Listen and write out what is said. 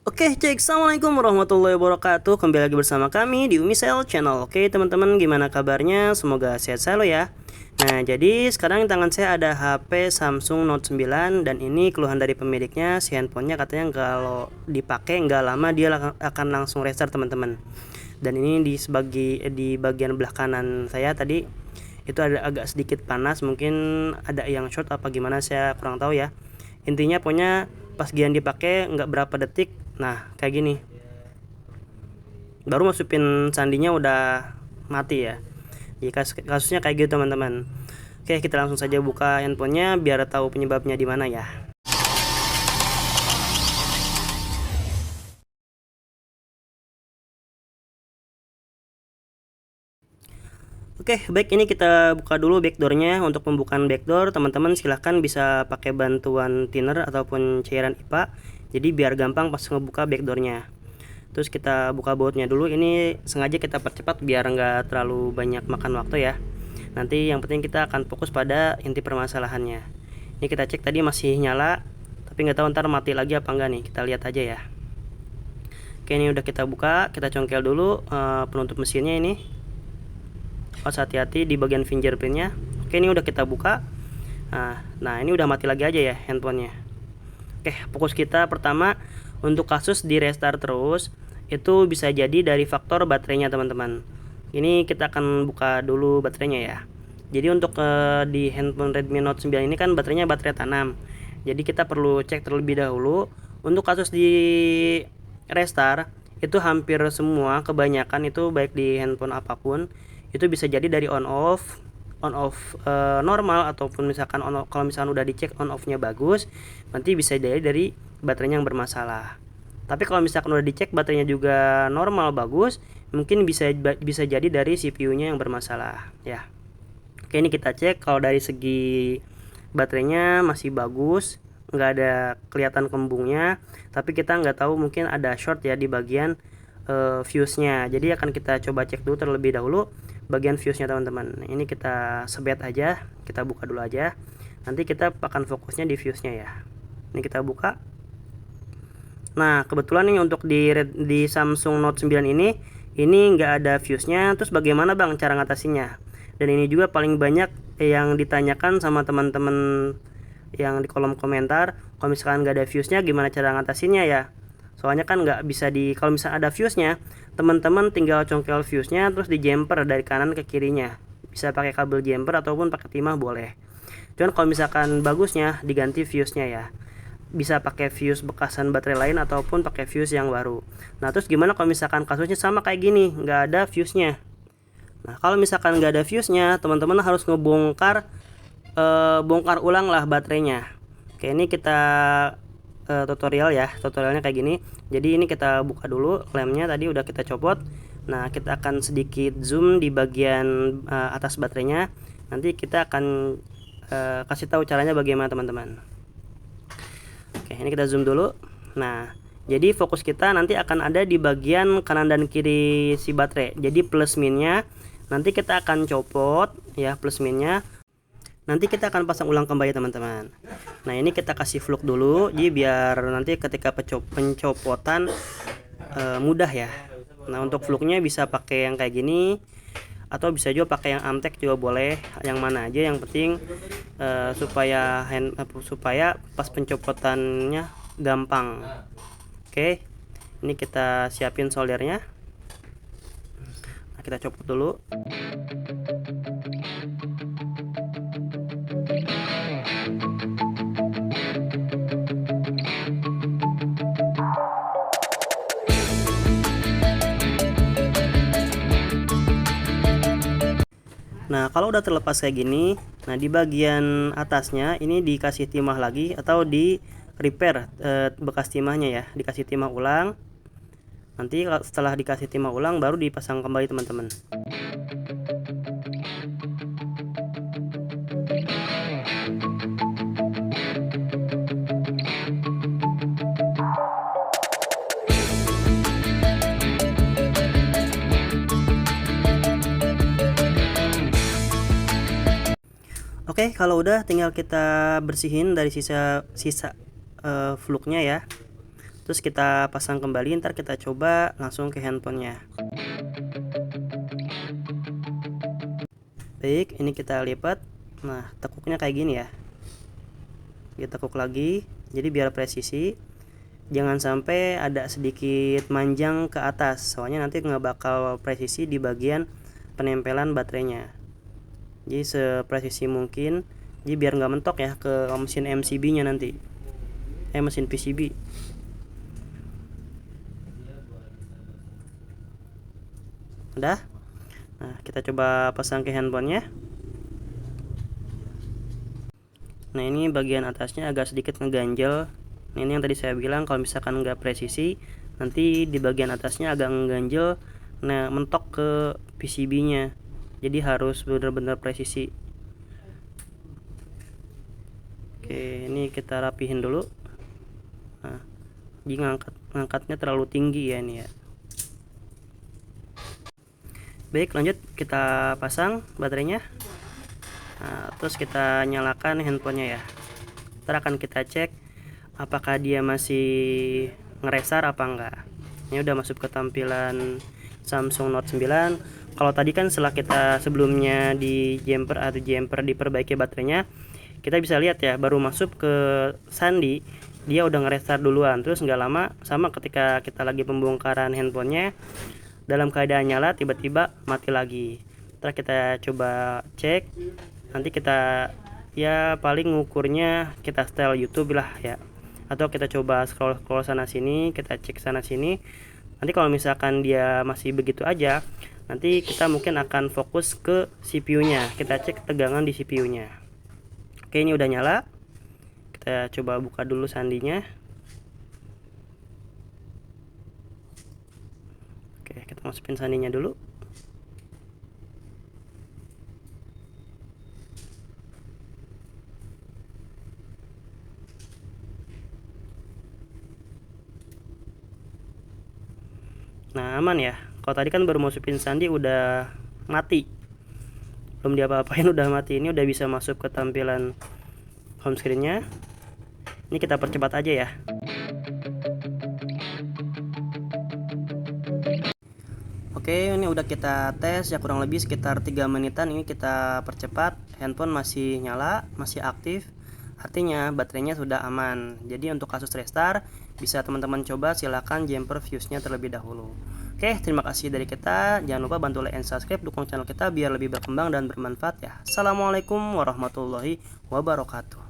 Oke, cek. Assalamualaikum warahmatullahi wabarakatuh. Kembali lagi bersama kami di Umisel Channel. Oke, teman-teman, gimana kabarnya? Semoga sehat selalu ya. Nah, jadi sekarang di tangan saya ada HP Samsung Note 9 dan ini keluhan dari pemiliknya, si handphonenya katanya kalau dipakai nggak lama dia akan langsung restart, teman-teman. Dan ini di bagian belah kanan saya tadi itu ada agak sedikit panas, mungkin ada yang short apa gimana saya kurang tahu ya. Intinya pokoknya pas gian dipakai nggak berapa detik, nah kayak gini, baru masukin sandinya udah mati ya. Jadi kasusnya kayak gitu, teman-teman. Oke, kita langsung saja buka handphonenya biar tahu penyebabnya di mana ya. Oke, baik, ini kita buka dulu backdoornya. Untuk pembukaan backdoor, teman-teman silahkan bisa pakai bantuan thinner ataupun cairan IPA. Jadi biar gampang pas ngebuka backdoornya. Terus kita buka bautnya dulu. Ini sengaja kita percepat biar nggak terlalu banyak makan waktu ya. Nanti yang penting kita akan fokus pada inti permasalahannya. Ini kita cek tadi masih nyala, tapi nggak tahu ntar mati lagi apa enggak nih. Kita lihat aja ya. Oke, ini udah kita buka. Kita congkel dulu penutup mesinnya ini. Harus hati-hati di bagian fingerprintnya. Oke, ini udah kita buka. Nah, ini udah mati lagi aja ya handphonenya. Oke, fokus kita pertama untuk kasus di restart terus itu bisa jadi dari faktor baterainya, teman-teman. Ini kita akan buka dulu baterainya ya. Jadi untuk di handphone Redmi Note 9 ini kan baterainya baterai tanam. Jadi kita perlu cek terlebih dahulu. Untuk kasus di restart itu hampir semua, kebanyakan itu baik di handphone apapun itu bisa jadi dari on off normal, ataupun misalkan kalau misalkan udah dicek on off-nya bagus, nanti bisa jadi dari baterainya yang bermasalah. Tapi kalau misalkan udah dicek baterainya juga normal bagus, mungkin bisa jadi dari CPU-nya yang bermasalah ya. Oke, ini kita cek. Kalau dari segi baterainya masih bagus, nggak ada kelihatan kembungnya, tapi kita nggak tahu mungkin ada short ya di bagian fuse-nya. Jadi akan kita coba cek dulu terlebih dahulu bagian fuse-nya, teman-teman. Ini kita sebet aja, kita buka dulu aja. Nanti kita akan fokusnya di fuse-nya ya. Ini kita buka. Nah, kebetulan nih untuk di Samsung Note 9 ini nggak ada fuse-nya. Terus bagaimana Bang cara ngatasinnya? Dan ini juga paling banyak yang ditanyakan sama teman-teman yang di kolom komentar. Kalau misalkan nggak ada fuse-nya gimana cara ngatasinnya ya? Soalnya kan nggak bisa kalau misalnya ada fuse-nya, teman-teman tinggal congkel fuse-nya terus di jumper dari kanan ke kirinya. Bisa pakai kabel jumper ataupun pakai timah boleh. Cuman kalau misalkan bagusnya diganti fuse-nya ya. Bisa pakai fuse bekasan baterai lain ataupun pakai fuse yang baru. Nah, terus gimana kalau misalkan kasusnya sama kayak gini, nggak ada fuse-nya? Nah, kalau misalkan nggak ada fuse-nya, teman-teman harus ngebongkar bongkar ulang lah baterainya. Oke, ini kita tutorial ya, tutorialnya kayak gini. Jadi ini kita buka dulu lemnya, tadi udah kita copot. Nah, kita akan sedikit zoom di bagian atas baterainya. Nanti kita akan kasih tahu caranya bagaimana, teman-teman. Oke, ini kita zoom dulu. Nah, jadi fokus kita nanti akan ada di bagian kanan dan kiri si baterai. Jadi plus minnya nanti kita akan copot ya, plus minnya. Nanti kita akan pasang ulang kembali, teman-teman. Nah, ini kita kasih fluk dulu, jadi biar nanti ketika pencopotan mudah ya. Nah, untuk fluknya bisa pakai yang kayak gini, atau bisa juga pakai yang Amtek juga boleh, yang mana aja yang penting supaya pas pencopotannya gampang. Oke, ini kita siapin soldernya. Nah, kita copot dulu. Nah, kalau udah terlepas kayak gini, nah di bagian atasnya ini dikasih timah lagi atau di repair bekas timahnya ya, dikasih timah ulang. Nanti setelah dikasih timah ulang baru dipasang kembali, teman-teman. Oke, kalau udah tinggal kita bersihin dari sisa fluknya ya. Terus kita pasang kembali, ntar kita coba langsung ke handphonenya. Baik, ini kita lipat. Nah, tekuknya kayak gini ya. Kita tekuk lagi, jadi biar presisi. Jangan sampai ada sedikit manjang ke atas, soalnya nanti nggak bakal presisi di bagian penempelan baterainya. Jadi sepresisi mungkin, jadi biar nggak mentok ya ke mesin MCB nya nanti, mesin PCB. Udah. Nah, kita coba pasang ke handphonenya. Nah, ini bagian atasnya agak sedikit ngeganjel. Nah, ini yang tadi saya bilang kalau misalkan nggak presisi, nanti di bagian atasnya agak ngeganjel, nah mentok ke PCB nya. Jadi harus benar-benar presisi. Oke, ini kita rapihin dulu. Nah, jadi ngangkatnya terlalu tinggi ya ini ya. Baik, lanjut kita pasang baterainya. Nah, terus kita nyalakan handphonenya ya. Ntar akan kita cek apakah dia masih ngeresar apa enggak. Ini udah masuk ke tampilan Samsung Note 9. Kalau tadi kan setelah kita sebelumnya di jumper atau jumper diperbaiki baterainya, kita bisa lihat ya, baru masuk ke sandi dia udah ngerestar duluan. Terus nggak lama, sama ketika kita lagi pembongkaran handphonenya, dalam keadaan nyala tiba-tiba mati lagi. Ntar kita coba cek, nanti kita ya paling ngukurnya kita setel YouTube lah ya, atau kita coba scroll sana sini, kita cek sana sini. Nanti kalau misalkan dia masih begitu aja, nanti kita mungkin akan fokus ke CPU nya, kita cek tegangan di CPU nya. Oke, ini udah nyala, kita coba buka dulu sandinya. Oke, kita masukin sandinya dulu. Nah, aman ya. Kalau tadi kan baru masukin sandi udah mati, belum diapa-apain udah mati. Ini udah bisa masuk ke tampilan home screen-nya. Ini kita percepat aja ya. Oke, ini udah kita tes ya, kurang lebih sekitar 3 menitan. Ini kita percepat, handphone masih nyala, masih aktif, artinya baterainya sudah aman. Jadi untuk kasus restart bisa teman-teman coba, silahkan jumper fuse-nya terlebih dahulu. Oke, terima kasih dari kita. Jangan lupa bantu like and subscribe, dukung channel kita biar lebih berkembang dan bermanfaat ya. Assalamualaikum warahmatullahi wabarakatuh.